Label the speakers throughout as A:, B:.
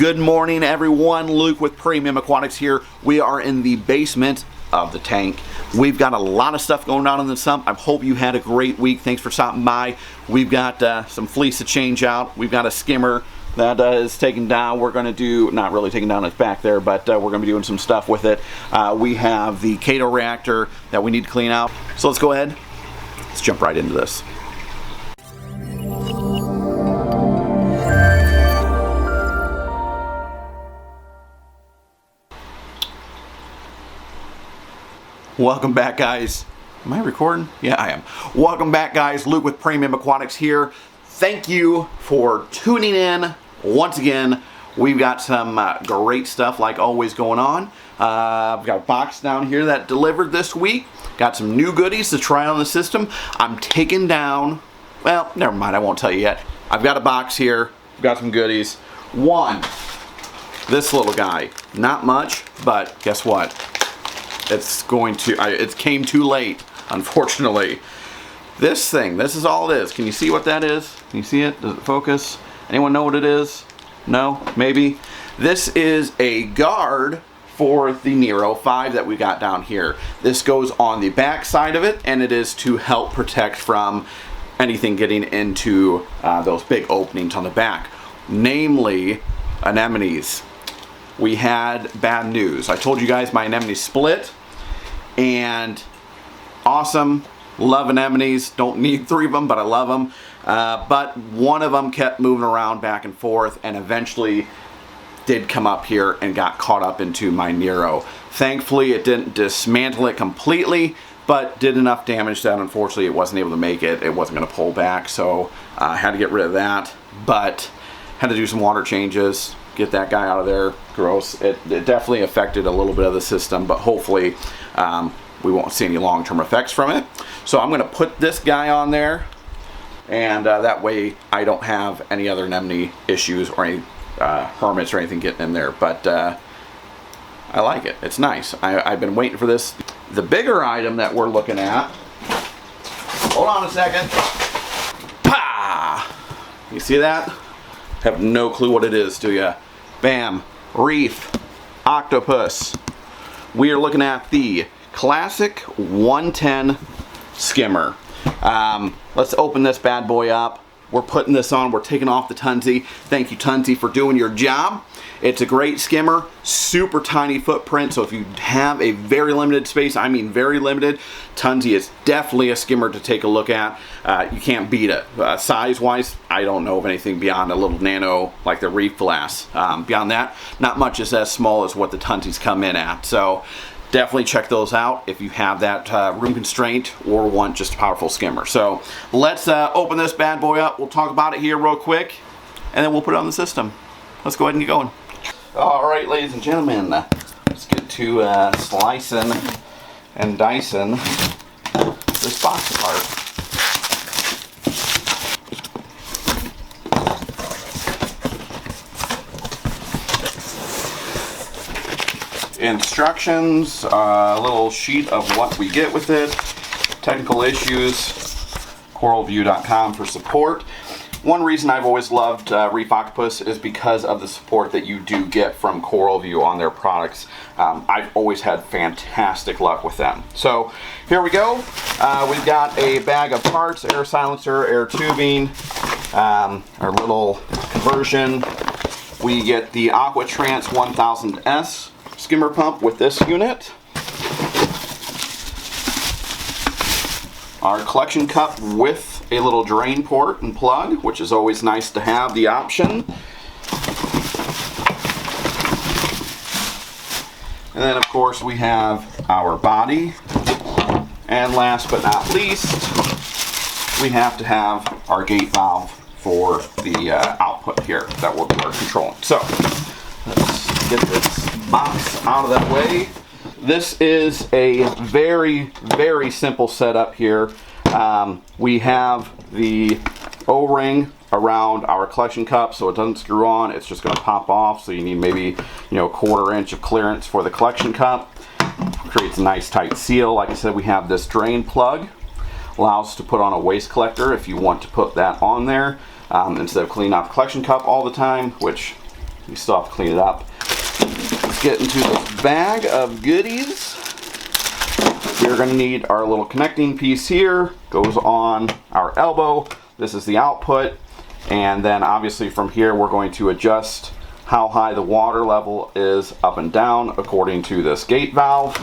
A: Good morning, everyone. Luke with Premium Aquatics here. We are in the basement of the tank. We've got a lot of stuff going on in the sump. I hope you had a great week. Thanks for stopping by. We've got some fleece to change out. We've got a skimmer that is taken down. We're going to do, not really taking down, it's back there, but we're going to be doing some stuff with it. We have the Cato reactor that we need to clean out. So let's go ahead. Let's jump right into this. Welcome back, guys. Am I recording? Yeah, I am. Welcome back, guys. Luke with Premium Aquatics here. Thank you for tuning in once again. We've got some great stuff like always going on. I've got a box down here that delivered this week. Got some new goodies to try on the system. I'm taking down, well, never mind, I won't tell you yet. I've got a box here. I've got some goodies. One, this little guy. Not much, but guess what? It's going to, it came too late, unfortunately. This thing, this is all it is. Can you see what that is? Can you see it? Does it focus? Anyone know what it is? No? Maybe? This is a guard for the Nero 5 that we got down here. This goes on the back side of it, and it is to help protect from anything getting into those big openings on the back. Namely, anemones. We had bad news. I told you guys my anemone split, and awesome. Love anemones. Don't need 3 of them, but I love them. But one of them kept moving around back and forth, and eventually did come up here and got caught up into my Nero. Thankfully, it didn't dismantle it completely, but did enough damage that unfortunately it wasn't able to make it. It wasn't going to pull back, so I had to get rid of that. But had to do some water changes. Get that guy out of there. Gross. It definitely affected a little bit of the system, but hopefully we won't see any long-term effects from it. So I'm going to put this guy on there, and that way I don't have any other anemone issues or any hermits or anything getting in there. But I like it. It's nice. I've been waiting for this. The bigger item that we're looking at, hold on a second. Pah! You see that? Have no clue what it is, do ya? Bam. Reef. Octopus. We are looking at the classic 110 skimmer. Let's open this bad boy up. We're putting this on. We're taking off the Tunzi. Thank you, Tunzi, for doing your job. It's a great skimmer, super tiny footprint, so if you have a very limited space, I mean very limited, Tunzi is definitely a skimmer to take a look at. You can't beat it. Size-wise, I don't know of anything beyond a little nano like the Reef Glass. Beyond that, not much is as small as what the Tunzis come in at. So definitely check those out if you have that room constraint or want just a powerful skimmer. So let's open this bad boy up. We'll talk about it here real quick, and then we'll put it on the system. Let's go ahead and get going. All right, ladies and gentlemen, let's get to slicing and dicing this box apart. Instructions, a little sheet of what we get with it, technical issues, coralview.com for support. One reason I've always loved Reef Octopus is because of the support that you do get from CoralView on their products. I've always had fantastic luck with them. So here we go. We've got a bag of parts, air silencer, air tubing, our little conversion. We get the Aquatrans 1000S skimmer pump with this unit. Our collection cup with a little drain port and plug, which is always nice to have the option. And then of course we have our body. And last but not least, we have to have our gate valve for the output here that we're controlling. So let's get this box out of that way. This is a very, very simple setup here. We have the O-ring around our collection cup so it doesn't screw on. It's just going to pop off, so you need maybe, you know, 1/4 inch of clearance for the collection cup. Creates a nice tight seal. Like I said, we have this drain plug. Allows us to put on a waste collector if you want to put that on there instead of cleaning out the collection cup all the time, which We still have to clean it up. Let's get into this bag of goodies. We're going to need our little connecting piece here. Goes on our elbow. This is the output. And then obviously from here we're going to adjust how high the water level is up and down according to this gate valve.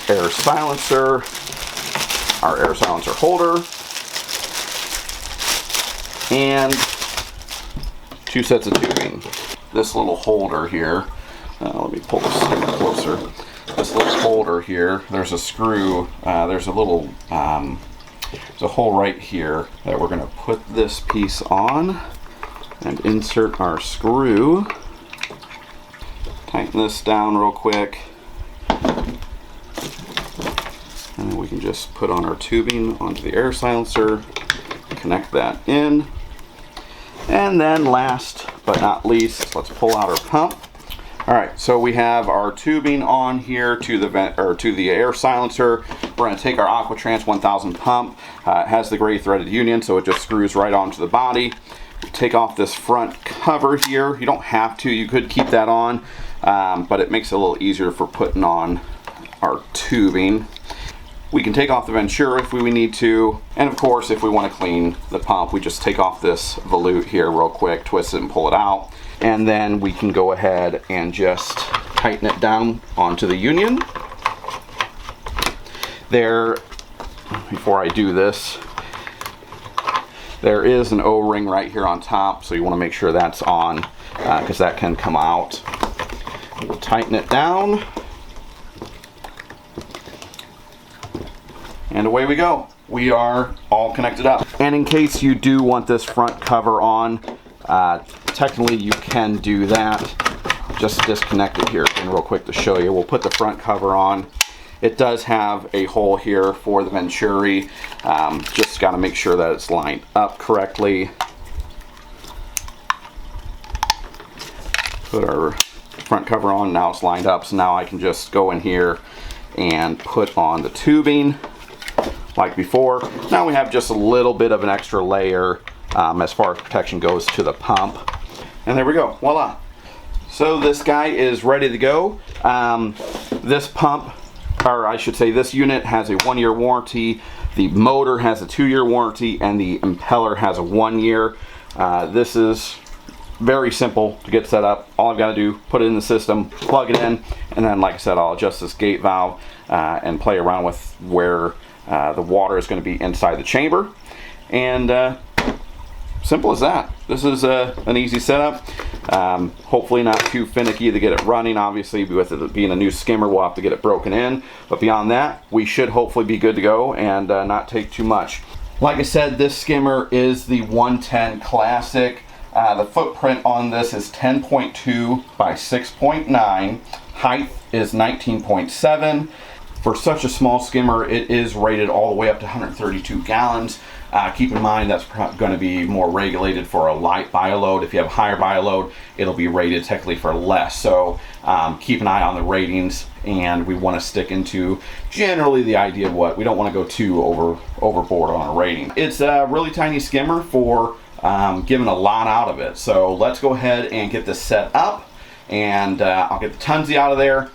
A: Air silencer, our air silencer holder, and 2 sets of tubing. This little holder here, let me pull this closer. This little holder here, there's a screw, there's a little, there's a hole right here that we're going to put this piece on and insert our screw. Tighten this down real quick. And then we can just put on our tubing onto the air silencer, connect that in. And then last but not least, let's pull out our pump. All right, so we have our tubing on here to the vent or to the air silencer. We're going to take our Aquatrans 1000 pump. It has the gray threaded union, so it just screws right onto the body. We take off this front cover here. You don't have to. You could keep that on, but it makes it a little easier for putting on our tubing. We can take off the Ventura if we need to, and of course, if we want to clean the pump, we just take off this volute here real quick, twist it and pull it out. And then we can go ahead and just tighten it down onto the union. There, before I do this, there is an O-ring right here on top, so you want to make sure that's on, because that can come out. We'll tighten it down. And away we go. We are all connected up. And in case you do want this front cover on, technically you can do that. Just disconnect it here and real quick to show you. We'll put the front cover on. It does have a hole here for the Venturi. Just got to make sure that it's lined up correctly. Put our front cover on. Now it's lined up, so now I can just go in here and put on the tubing like before. Now we have just a little bit of an extra layer as far as protection goes to the pump. And there we go, voila. So this guy is ready to go. This pump, or I should say this unit, has a 1-year warranty. The motor has a 2-year warranty, and the impeller has a 1 year. This is very simple to get set up. All I've got to do, put it in the system, plug it in, and then like I said, I'll adjust this gate valve and play around with where the water is going to be inside the chamber. And simple as that. This is an easy setup. Hopefully not too finicky to get it running. Obviously, with it being a new skimmer, we'll have to get it broken in. But beyond that, we should hopefully be good to go and not take too much. Like I said, this skimmer is the 110 Classic. The footprint on this is 10.2 by 6.9. Height is 19.7. For such a small skimmer, it is rated all the way up to 132 gallons. Keep in mind that's going to be more regulated for a light bioload. If you have a higher bioload, it'll be rated technically for less. So keep an eye on the ratings, and we want to stick into generally the idea of what we don't want to go too overboard on a rating. It's a really tiny skimmer for giving a lot out of it. So let's go ahead and get this set up, and I'll get the Tunzi out of there.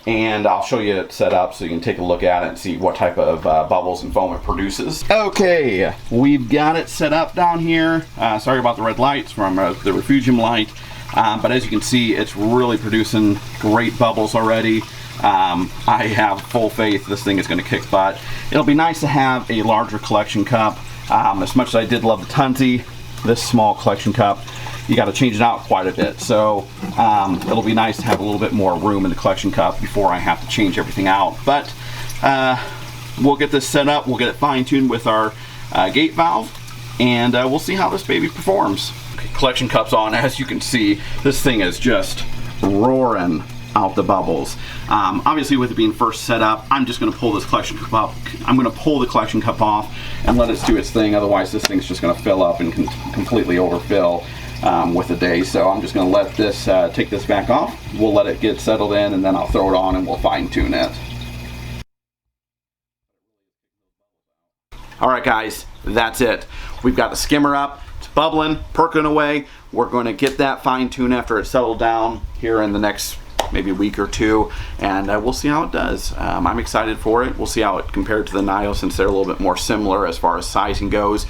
A: And I'll show you it set up so you can take a look at it and see what type of bubbles and foam it produces. Okay, we've got it set up down here. Sorry about the red lights from the Refugium light. But as you can see, it's really producing great bubbles already. I have full faith this thing is going to kick butt. It'll be nice to have a larger collection cup. As much as I did love the Tunzi, this small collection cup, you got to change it out quite a bit. So it'll be nice to have a little bit more room in the collection cup before I have to change everything out. But we'll get this set up, we'll get it fine-tuned with our gate valve, and we'll see how this baby performs. Okay, collection cup's on. As you can see, this thing is just roaring out the bubbles. Obviously, with it being first set up, I'm just going to pull this collection cup up. I'm going to pull the collection cup off and let it do its thing. Otherwise, this thing's just going to fill up and completely overfill with the day. So I'm just going to let this take this back off. We'll let it get settled in, and then I'll throw it on and we'll fine tune it. All right, guys, that's it. We've got the skimmer up. bubbling, perking away. We're going to get that fine-tuned after it's settled down here in the next maybe week or two, and we'll see how it does. I'm excited for it. We'll see how it compared to the Nile, since they're a little bit more similar as far as sizing goes.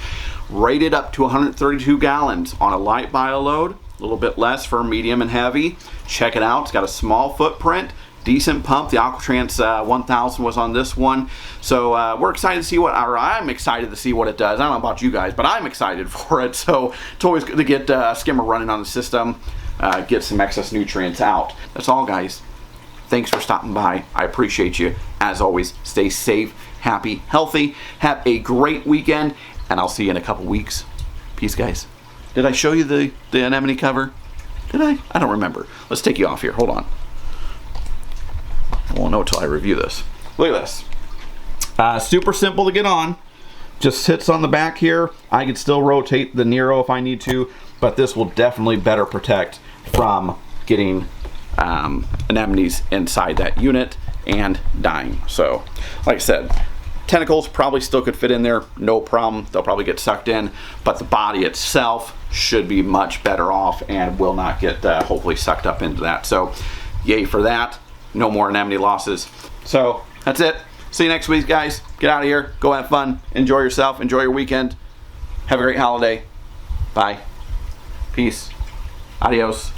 A: Rated up to 132 gallons on a light bio load, a little bit less for medium and heavy. Check it out. It's got a small footprint, decent pump. The Aquatrans 1000 was on this one. So we're excited to see what, or I'm excited to see what it does. I don't know about you guys, but I'm excited for it. So it's always good to get Skimmer running on the system, get some excess nutrients out. That's all, guys. Thanks for stopping by. I appreciate you. As always, stay safe, happy, healthy. Have a great weekend, and I'll see you in a couple weeks. Peace, guys. Did I show you the anemone cover? Did I? I don't remember. Let's take you off here. Hold on. I won't know until I review this. Look at this. Super simple to get on. Just sits on the back here. I can still rotate the Nero if I need to, but this will definitely better protect from getting anemones inside that unit and dying. So, like I said, tentacles probably still could fit in there, no problem. They'll probably get sucked in, but the body itself should be much better off and will not get hopefully sucked up into that. So, yay for that. No more anemone losses. So, that's it. See you next week, guys. Get out of here. Go have fun. Enjoy yourself. Enjoy your weekend. Have a great holiday. Bye. Peace. Adios.